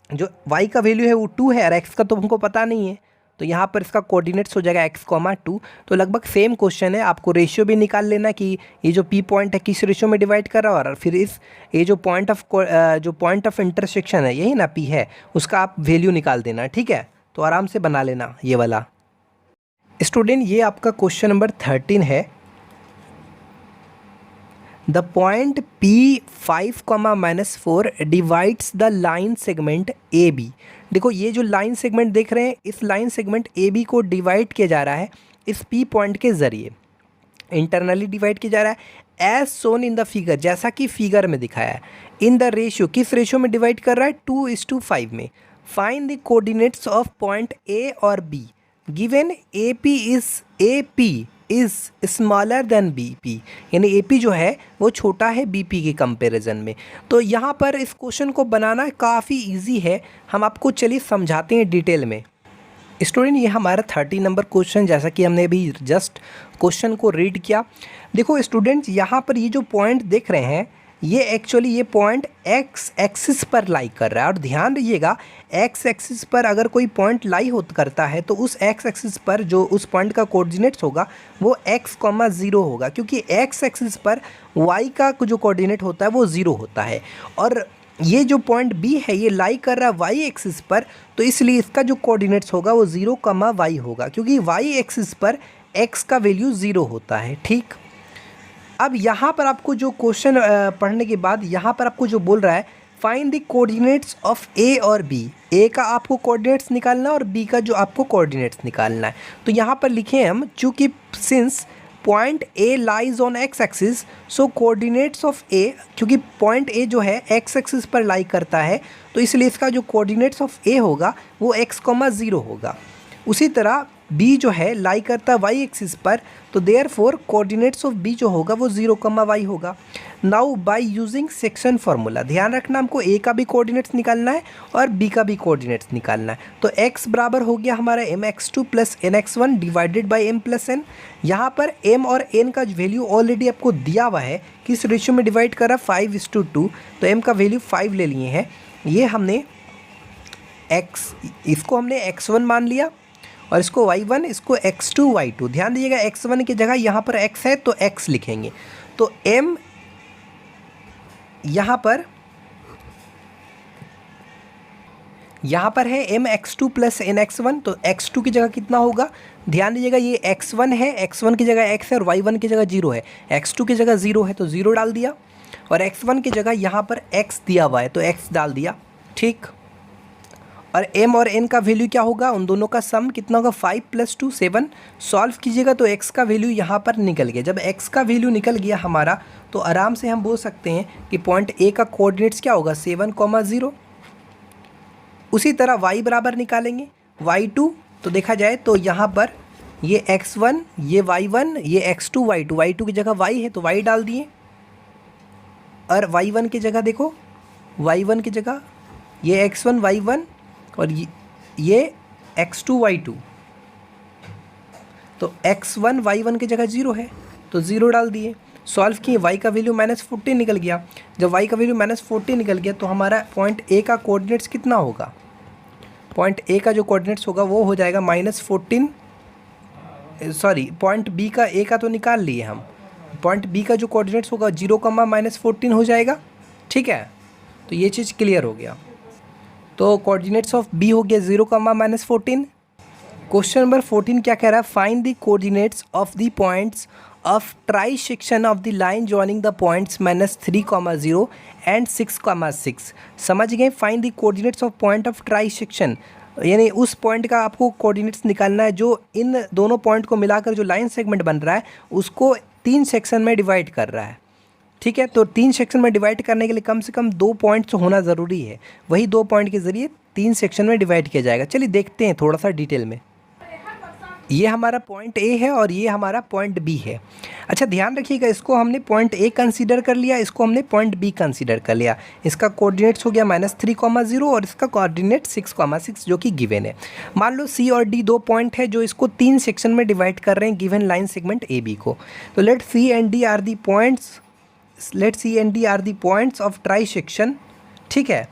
जो y का वैल्यू है वो 2 है और x का तो हमको पता नहीं है, तो यहाँ पर इसका कोऑर्डिनेट्स हो जाएगा x,2। तो लगभग सेम क्वेश्चन है, आपको रेशियो भी निकाल लेना कि ये जो P पॉइंट है किस रेशियो में डिवाइड कर रहा है, और फिर ये जो पॉइंट ऑफ इंटरसेक्शन है यही ना P है, उसका आप वैल्यू निकाल देना, ठीक है। तो आराम से बना लेना ये वाला। स्टूडेंट ये आपका क्वेश्चन नंबर 13 है। The point P5, -4 divides the line segment AB। देखो ये जो लाइन सेगमेंट देख रहे हैं, इस लाइन सेगमेंट AB को डिवाइड किया जा रहा है इस P पॉइंट के ज़रिए, इंटरनली डिवाइड किया जा रहा है as shown in the figure, जैसा कि फिगर में दिखाया है। इन द रेशियो, किस रेशियो में डिवाइड कर रहा है, 2:5 में। Find the coordinates of point A और B given AP is smaller than BP, यानी AP जो है वो छोटा है BP के कंपैरिजन में। तो यहाँ पर इस क्वेश्चन को बनाना काफ़ी इजी है, हम आपको चलिए समझाते हैं डिटेल में। स्टूडेंट ये हमारा 30 नंबर क्वेश्चन, जैसा कि हमने अभी जस्ट क्वेश्चन को रीड किया। देखो स्टूडेंट्स यहाँ पर ये जो पॉइंट देख रहे हैं, ये एक्चुअली ये पॉइंट x एक्सिस पर लाई कर रहा है। और ध्यान रखिएगा, x एक्सिस पर अगर कोई पॉइंट लाई करता है तो उस x एक्सिस पर जो उस पॉइंट का कोऑर्डिनेट्स होगा वो x,0 होगा, क्योंकि x एक्सिस पर y का जो कोऑर्डिनेट होता है वो 0 होता है। और ये जो पॉइंट B है ये लाई कर रहा है y एक्सिस पर, तो इसलिए इसका जो कोऑर्डिनेट्स होगा वो 0,y होगा, क्योंकि y एक्सिस पर x का वैल्यू 0 होता है, ठीक। अब यहाँ पर आपको जो क्वेश्चन पढ़ने के बाद यहाँ पर आपको जो बोल रहा है, find the coordinates of A और B। A का आपको कोऑर्डिनेट्स निकालना है और B का जो आपको कोऑर्डिनेट्स निकालना है। तो यहाँ पर लिखे हम, चूँकि since point A lies on x axis, so coordinates of A, क्योंकि पॉइंट A जो है x एक्सिस पर लाई करता है, तो इसलिए इसका जो कोऑर्डिनेट्स ऑफ A होगा वो x,0 होगा। उसी तरह B जो है लाई करता है y एक्सिस पर, तो देयरफॉर कोऑर्डिनेट्स ऑफ B जो होगा वो 0,y होगा। Now by using section formula, ध्यान रखना हमको A का भी कोऑर्डिनेट्स निकालना है और B का भी कोऑर्डिनेट्स निकालना है। तो x बराबर हो गया हमारा mx2 + nx1 divided by m + n। यहाँ पर m और n का वैल्यू ऑलरेडी आपको दिया हुआ है, किस रेशियो में डिवाइड करा, 5:2, तो m का वैल्यू 5 ले लिए हैं। ये हमने इसको हमने x1 मान लिया और इसको y1, इसको x2 y2। ध्यान दीजिएगा x1 की जगह यहाँ पर x है तो x लिखेंगे। तो m यहाँ पर है mx2 + nx1, तो x2 की जगह कितना होगा, ध्यान दीजिएगा ये x1 है, x1 की जगह x है और y1 की जगह 0 है। x2 की जगह 0 है तो 0 डाल दिया, और x1 की जगह यहाँ पर x दिया हुआ है तो x डाल दिया, ठीक। और m और n का वैल्यू क्या होगा, उन दोनों का सम कितना होगा, 5 + 2 7। सॉल्व कीजिएगा तो x का वैल्यू यहाँ पर निकल गया। जब x का वैल्यू निकल गया हमारा तो आराम से हम बोल सकते हैं कि पॉइंट A का कोऑर्डिनेट्स क्या होगा, 7,0। उसी तरह y बराबर निकालेंगे, y2 तो देखा जाए तो यहाँ पर ये x1, ये y1, ये x2 y2, y2 की जगह y है तो y डाल दिए, और y1 की जगह देखो, y1 की जगह ये x1 y1 और ये x2 y2, तो x1 y1 की जगह 0 है तो 0 डाल दिए। सॉल्व किए, y का वैल्यू -14 निकल गया। जब y का वैल्यू -14 निकल गया तो हमारा पॉइंट A का कोऑर्डिनेट्स कितना होगा, पॉइंट A का जो कोऑर्डिनेट्स होगा वो हो जाएगा -14, सॉरी पॉइंट B का A का तो निकाल लिए हम, पॉइंट B का जो कोऑर्डिनेट्स होगा 0, -14 हो जाएगा। ठीक है, तो ये चीज़ क्लियर हो गया। तो कोऑर्डिनेट्स ऑफ B हो गया 0, -14। क्वेश्चन नंबर 14 क्या कह रहा है, find the coordinates of the points of trisection of the line joining the points -3,0 and 6,6। समझ गए, find the coordinates of point of try section, यानी उस पॉइंट का आपको कोऑर्डिनेट्स निकालना है जो इन दोनों पॉइंट को मिलाकर जो लाइन सेगमेंट बन रहा है उसको 3 सेक्शन में डिवाइड कर रहा है। ठीक है, तो 3 सेक्शन में डिवाइड करने के लिए कम से कम 2 पॉइंट्स होना ज़रूरी है, वही 2 पॉइंट के ज़रिए 3 सेक्शन में डिवाइड किया जाएगा। चलिए देखते हैं थोड़ा सा डिटेल में। ये हमारा पॉइंट A है और ये हमारा पॉइंट B है। अच्छा ध्यान रखिएगा, इसको हमने पॉइंट A कंसीडर कर लिया, इसको हमने पॉइंट B कंसीडर कर लिया। इसका कोऑर्डिनेट्स हो गया -3,0 और इसका कोऑर्डिनेट 6,6 जो कि गिवन है। मान लो C और D 2 पॉइंट है जो इसको 3 सेक्शन में डिवाइड कर रहे हैं गिवन लाइन सेगमेंट AB को। तो let C and D are the points of trisection. ठीक है,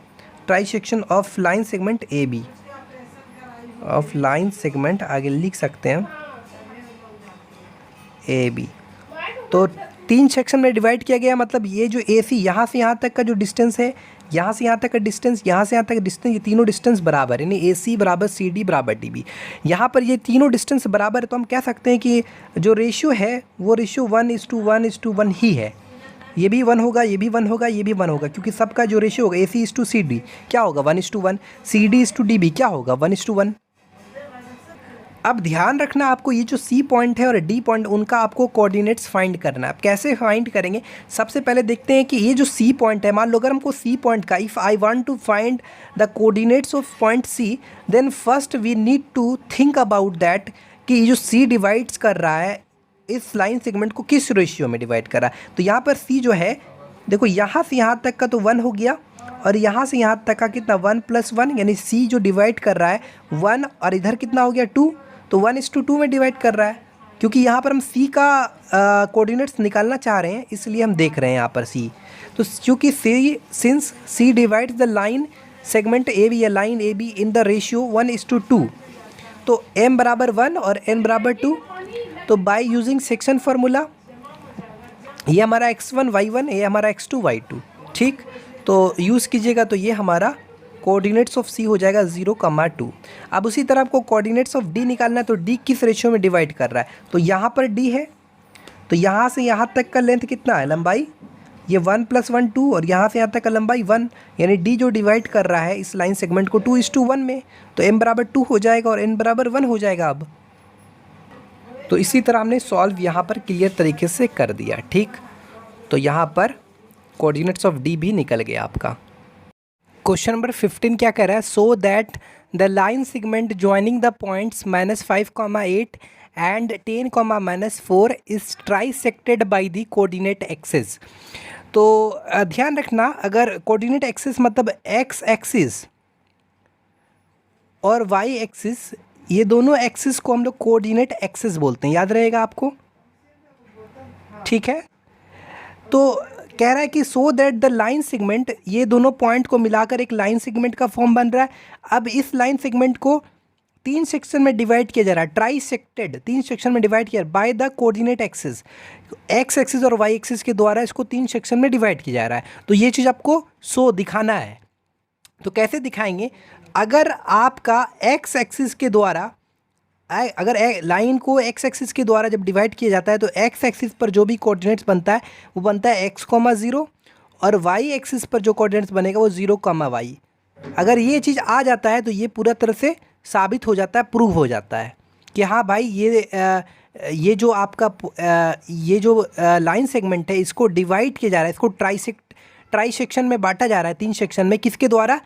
trisection of line segment AB, of line segment आगे लिख सकते हैं AB। तो 3 सेक्शन में डिवाइड किया गया, मतलब ये जो AC यहाँ से यहाँ तक का जो डिस्टेंस है, यहाँ से यहाँ तक का डिस्टेंस, यहाँ से यहाँ तक डिस्टेंस, ये तीनों डिस्टेंस बराबर है, यानी AC बराबर CD बराबर DB। यहाँ पर ये तीनों डिस्टेंस बराबर है तो हम कह सकते हैं कि जो रेशियो है वो रेशियो 1:1:1 ही है। ये भी 1 होगा, ये भी 1 होगा, ये भी 1 होगा, क्योंकि सबका जो रेशियो होगा AC:CD क्या होगा 1:1, CD:DB क्या होगा 1:1। अब ध्यान रखना आपको, ये जो C पॉइंट है और D पॉइंट उनका आपको कोऑर्डिनेट्स फाइंड करना है। अब कैसे फाइंड करेंगे, सबसे पहले देखते हैं कि ये जो C पॉइंट है, मान लो अगर हमको C पॉइंट का, if I want to find the coordinates of point C, then first we need to think about that कि ये जो C डिवाइड्स कर रहा है इस लाइन सेगमेंट को किस रेशियो में डिवाइड कर रहा है। तो यहाँ पर C जो है देखो, यहाँ से यहाँ तक का तो 1 हो गया और यहाँ से यहाँ तक का कितना 1 + 1, यानी C जो डिवाइड कर रहा है 1 और इधर कितना हो गया 2, तो 1:2 में डिवाइड कर रहा है। क्योंकि यहाँ पर हम C का कोऑर्डिनेट्स निकालना चाह रहे हैं इसलिए हम देख रहे हैं यहाँ पर C। तो क्योंकि since C divides the line segment AB या line AB in the ratio 1:2, तो m बराबर 1 और n बराबर 2। तो बाय यूजिंग सेक्शन फार्मूला ये हमारा x1 y1, ये हमारा x2 y2। ठीक, तो यूज़ कीजिएगा तो ये हमारा कोऑर्डिनेट्स ऑफ C हो जाएगा 0,2। अब उसी तरह आपको कोऑर्डिनेट्स ऑफ D निकालना है, तो D किस रेशियो में डिवाइड कर रहा है, तो यहाँ पर D है तो यहाँ से यहाँ तक का लेंथ कितना है, लंबाई ये 1 + 1 2 और यहाँ से यहाँ तक का लंबाई 1, यानी D जो डिवाइड कर रहा है इस लाइन सेगमेंट को 2:1 में, तो m बराबर 2 हो जाएगा और n बराबर 1 हो जाएगा। अब तो इसी तरह हमने सॉल्व यहाँ पर क्लियर तरीके से कर दिया। ठीक, तो यहाँ पर कोऑर्डिनेट्स ऑफ D भी निकल गया आपका। क्वेश्चन नंबर 15 क्या कह रहा है, so that the line segment joining the points -5,8 and 10, -4 is trisected by the coordinate axis. तो ध्यान रखना, अगर कोऑर्डिनेट एक्सिस मतलब x एक्सिस और y एक्सिस, ये दोनों एक्सिस को हम लोग कोऑर्डिनेट एक्सिस बोलते हैं, याद रहेगा आपको। ठीक है, तो कह रहा है कि so that the line segment, ये दोनों पॉइंट को मिलाकर एक लाइन सेगमेंट का फॉर्म बन रहा है। अब इस लाइन सेगमेंट को 3 सेक्शन में डिवाइड किया जा रहा है, ट्राइसेक्टेड 3 सेक्शन में डिवाइड किया by the coordinate axis, x axis और वाई एक्सिस के द्वारा इसको 3 सेक्शन में डिवाइड किया जा रहा है। तो ये चीज़ आपको दिखाना है। तो कैसे दिखाएंगे, अगर आपका एक्स एक्सिस के द्वारा, अगर लाइन को एक्स एक्सिस के द्वारा जब डिवाइड किया जाता है तो एक्स एक्सिस पर जो भी कोऑर्डिनेट्स बनता है वो बनता है x, 0 और वाई एक्सिस पर जो कोऑर्डिनेट्स बनेगा वो 0, y। अगर ये चीज़ आ जाता है तो ये पूरा तरह से साबित हो जाता है, प्रूव हो जाता है कि हाँ भाई ये जो आपका ये जो लाइन सेगमेंट है इसको डिवाइड किया जा रहा है, इसको ट्राई सेक्शन में बांटा जा रहा है, 3 सेक्शन में। किसके द्वारा?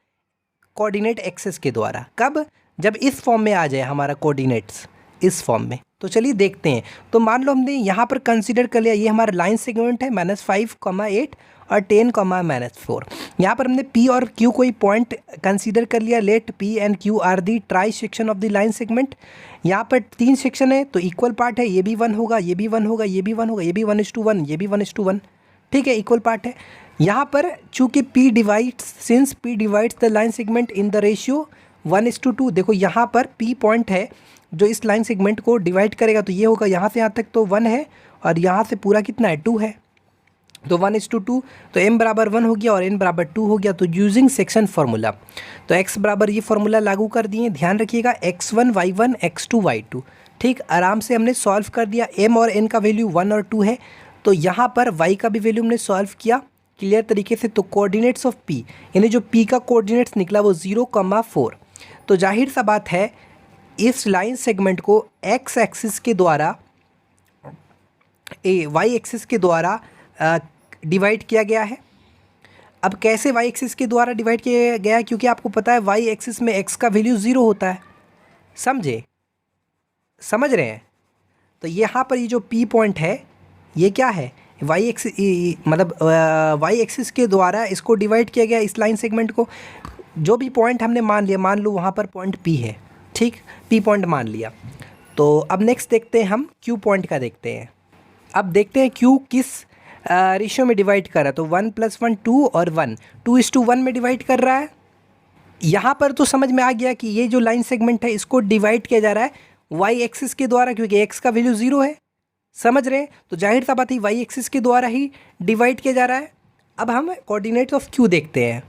कोऑर्डिनेट एक्सेस के द्वारा। कब? जब इस फॉर्म में आ जाए हमारा कोऑर्डिनेट्स, इस फॉर्म में। तो चलिए देखते हैं। तो मान लो हमने यहाँ पर कंसीडर कर लिया, ये हमारा लाइन सेगमेंट है -5, 8 और 10, -4। यहाँ पर हमने P और Q कोई पॉइंट कंसीडर कर लिया। Let P and Q are the trisection of the line segment. यहाँ पर 3 सेक्शन है तो इक्वल पार्ट है, ये भी 1 होगा, ये भी 1 होगा, ये भी 1 होगा, ये भी 1:1, ये भी 1:1। ठीक है, इक्वल पार्ट है। यहाँ पर चूँकि P divides the line segment in the ratio 1:2। देखो यहाँ पर P पॉइंट है जो इस लाइन सेगमेंट को डिवाइड करेगा, तो ये होगा यहाँ से यहाँ तक तो 1 है और यहाँ से पूरा कितना है? 2 है। तो 1:2, तो m बराबर 1 हो गया और n बराबर 2 हो गया। तो यूजिंग सेक्शन फार्मूला, तो x बराबर ये फार्मूला लागू कर दिए। ध्यान रखिएगा x1 y1 x2 y2। ठीक, आराम से हमने सॉल्व कर दिया। m और n का वैल्यू 1 और 2 है, तो यहाँ पर y का भी वैल्यू हमने सॉल्व किया क्लियर तरीके से। तो कोऑर्डिनेट्स ऑफ p, यानी जो p का कोऑर्डिनेट्स निकला वो 0,4। तो जाहिर सा बात है इस लाइन सेगमेंट को x एक्सिस के द्वारा y एक्सिस के द्वारा डिवाइड किया गया है। अब कैसे y एक्सिस के द्वारा डिवाइड किया गया है? क्योंकि आपको पता है y एक्सिस में x का वैल्यू 0 होता है। समझ रहे हैं? तो यहाँ पर ये जो P पॉइंट है ये क्या है? y एक्सिस, मतलब y एक्सिस के द्वारा इसको डिवाइड किया गया इस लाइन सेगमेंट को। जो भी पॉइंट हमने मान लिया, मान लो वहाँ पर पॉइंट P है। ठीक, P पॉइंट मान लिया। तो अब नेक्स्ट देखते हैं हम Q पॉइंट का देखते हैं। अब देखते हैं Q किस रेशियो में डिवाइड कर रहा है। तो 1 + 1 2 और 1 2:1 में डिवाइड कर रहा है। यहाँ पर तो समझ में आ गया कि ये जो लाइन सेगमेंट है इसको डिवाइड किया जा रहा है y एक्सिस के द्वारा, क्योंकि x का वैल्यू 0 है। समझ रहे हैं? तो जाहिर सा बात है y एक्सिस के द्वारा ही डिवाइड किया जा रहा है। अब हम कोऑर्डिनेट्स ऑफ Q देखते हैं।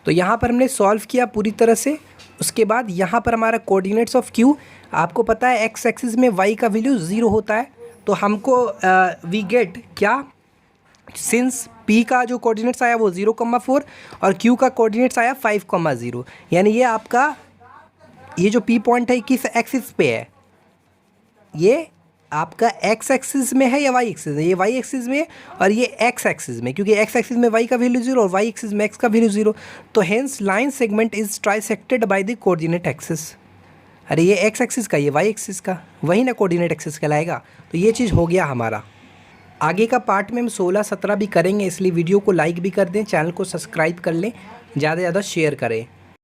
तो यहाँ पर हमने सॉल्व किया पूरी तरह से। उसके बाद यहाँ पर हमारा कोऑर्डिनेट्स ऑफ Q, आपको पता है x एक्सिस में y का वैल्यू 0 होता है। तो हमको वी गेट क्या, सिंस P का जो कोऑर्डिनेट्स आया वो 0,4 और Q का कोऑर्डिनेट्स आया 5,0, यानी ये आपका ये जो P पॉइंट है किस एक्सिस पे है? ये आपका x एक्सिस में है या y एक्सिस में? ये y एक्सिस में और ये x एक्सिस में, क्योंकि x एक्सिस में y का वैल्यू 0 और y एक्सिस में x का वैल्यू 0। तो hence line segment is trisected by the coordinate axis. अरे ये x एक्सिस का, ये y एक्सिस का, वही ना कोऑर्डिनेट एक्सिस कहलाएगा। तो ये चीज़ हो गया हमारा। आगे का पार्ट में हम 16, 17 भी करेंगे, इसलिए वीडियो को लाइक भी कर दें, चैनल को सब्सक्राइब कर लें, ज़्यादा से ज़्यादा शेयर करें।